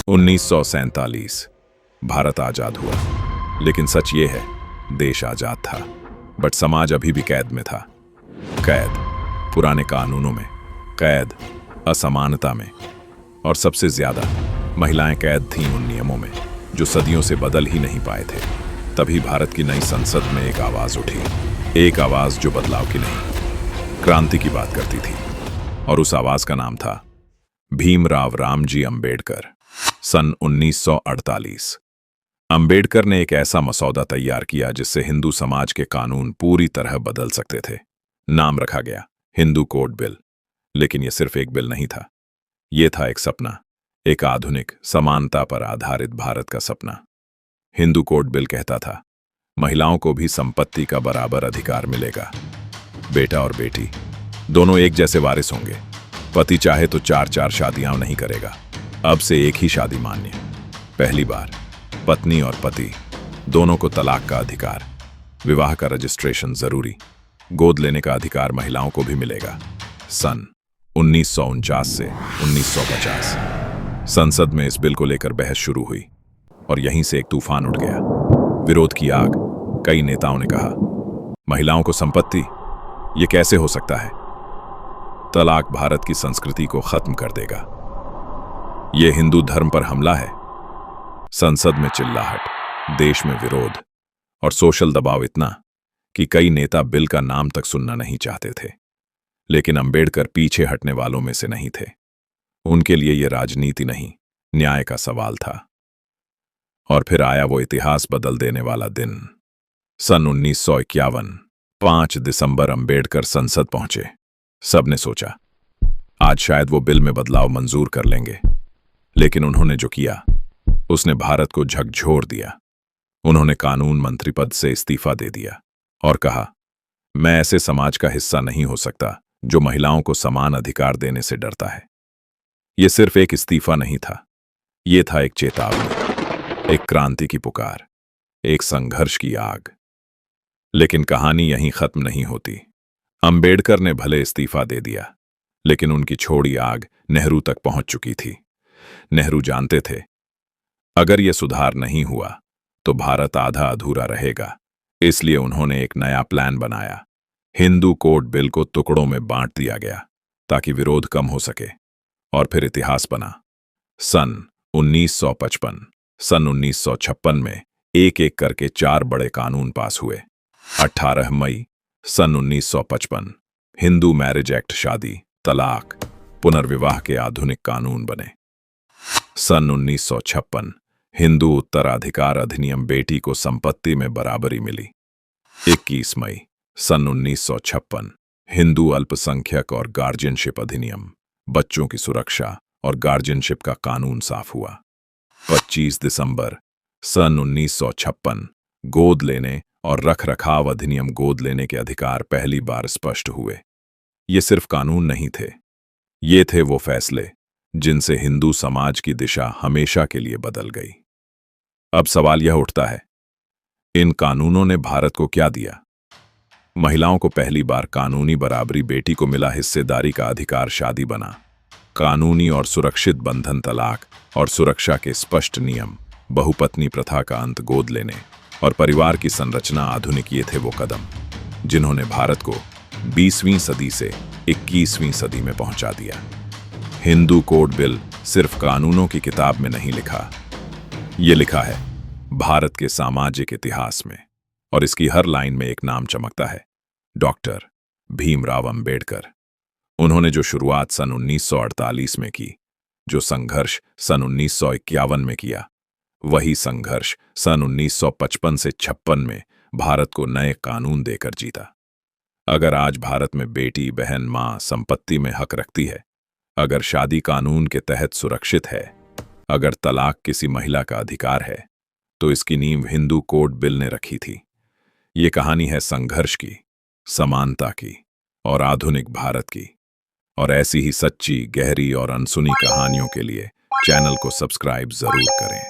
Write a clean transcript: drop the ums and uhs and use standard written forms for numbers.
1947 भारत आजाद हुआ, लेकिन सच ये है देश आजाद था, बट समाज अभी भी कैद में था। कैद पुराने कानूनों में, कैद असमानता में, और सबसे ज्यादा महिलाएं कैद थीं उन नियमों में जो सदियों से बदल ही नहीं पाए थे। तभी भारत की नई संसद में एक आवाज उठी, एक आवाज जो बदलाव की नहीं, क्रांति की बात करती थी। और उस आवाज का नाम था भीमराव रामजी अंबेडकर। सन 1948 अंबेडकर ने एक ऐसा मसौदा तैयार किया जिससे हिंदू समाज के कानून पूरी तरह बदल सकते थे। नाम रखा गया हिंदू कोड बिल। लेकिन यह सिर्फ एक बिल नहीं था, यह था एक सपना, एक आधुनिक समानता पर आधारित भारत का सपना। हिंदू कोड बिल कहता था महिलाओं को भी संपत्ति का बराबर अधिकार मिलेगा, बेटा और बेटी दोनों एक जैसे वारिस होंगे, पति चाहे तो 4-4 शादियां नहीं करेगा, अब से एक ही शादी मान्य, पहली बार पत्नी और पति दोनों को तलाक का अधिकार, विवाह का रजिस्ट्रेशन जरूरी, गोद लेने का अधिकार महिलाओं को भी मिलेगा। सन 1949 से 1950 संसद में इस बिल को लेकर बहस शुरू हुई और यहीं से एक तूफान उठ गया, विरोध की आग। कई नेताओं ने कहा महिलाओं को संपत्ति, ये कैसे हो सकता है, तलाक भारत की संस्कृति को खत्म कर देगा, यह हिंदू धर्म पर हमला है। संसद में चिल्लाहट, देश में विरोध और सोशल दबाव इतना कि कई नेता बिल का नाम तक सुनना नहीं चाहते थे। लेकिन अंबेडकर पीछे हटने वालों में से नहीं थे। उनके लिए यह राजनीति नहीं, न्याय का सवाल था। और फिर आया वो इतिहास बदल देने वाला दिन। सन 1951 5 दिसंबर अंबेडकर संसद पहुंचे। सबने सोचा आज शायद वो बिल में बदलाव मंजूर कर लेंगे, लेकिन उन्होंने जो किया उसने भारत को झकझोर दिया। उन्होंने कानून मंत्री पद से इस्तीफा दे दिया और कहा मैं ऐसे समाज का हिस्सा नहीं हो सकता जो महिलाओं को समान अधिकार देने से डरता है। यह सिर्फ एक इस्तीफा नहीं था, यह था एक चेतावनी, एक क्रांति की पुकार, एक संघर्ष की आग। लेकिन कहानी यहीं खत्म नहीं होती। अंबेडकर ने भले इस्तीफा दे दिया, लेकिन उनकी छोड़ी आग नेहरू तक पहुंच चुकी थी। नेहरू जानते थे अगर यह सुधार नहीं हुआ तो भारत आधा अधूरा रहेगा। इसलिए उन्होंने एक नया प्लान बनाया। हिंदू कोड बिल को टुकड़ों में बांट दिया गया ताकि विरोध कम हो सके। और फिर इतिहास बना। सन 1955, सन 1956 में एक एक करके 4 बड़े कानून पास हुए। 18 मई सन 1955 हिंदू मैरिज एक्ट, शादी, तलाक, पुनर्विवाह के आधुनिक कानून बने। सन 1956 हिंदू उत्तराधिकार अधिनियम, बेटी को संपत्ति में बराबरी मिली। 21 मई सन 1956 हिंदू अल्पसंख्यक और गार्जियनशिप अधिनियम, बच्चों की सुरक्षा और गार्जियनशिप का कानून साफ हुआ। 25 दिसंबर सन 1956 गोद लेने और रखरखाव अधिनियम, गोद लेने के अधिकार पहली बार स्पष्ट हुए। ये सिर्फ कानून नहीं थे, ये थे वो फैसले जिनसे हिंदू समाज की दिशा हमेशा के लिए बदल गई। अब सवाल यह उठता है, इन कानूनों ने भारत को क्या दिया? महिलाओं को पहली बार कानूनी बराबरी, बेटी को मिला हिस्सेदारी का अधिकार, शादी बना, कानूनी और सुरक्षित बंधन, तलाक और सुरक्षा के स्पष्ट नियम, बहुपत्नी प्रथा का अंत, गोद लेने और परिवार की संरचना आधुनिक। ये थे वो कदम जिन्होंने भारत को 20वीं सदी से 21वीं सदी में पहुंचा दिया। हिंदू कोड बिल सिर्फ कानूनों की किताब में नहीं लिखा, ये लिखा है भारत के सामाजिक इतिहास में। और इसकी हर लाइन में एक नाम चमकता है, डॉक्टर भीमराव अंबेडकर। उन्होंने जो शुरुआत सन 1948 में की, जो संघर्ष सन 1951 में किया, वही संघर्ष सन 1955 से 56 में भारत को नए कानून देकर जीता। अगर आज भारत में बेटी, बहन, मां संपत्ति में हक रखती है, अगर शादी कानून के तहत सुरक्षित है, अगर तलाक किसी महिला का अधिकार है, तो इसकी नींव हिंदू कोड बिल ने रखी थी। ये कहानी है संघर्ष की, समानता की और आधुनिक भारत की। और ऐसी ही सच्ची, गहरी और अनसुनी कहानियों के लिए चैनल को सब्सक्राइब जरूर करें।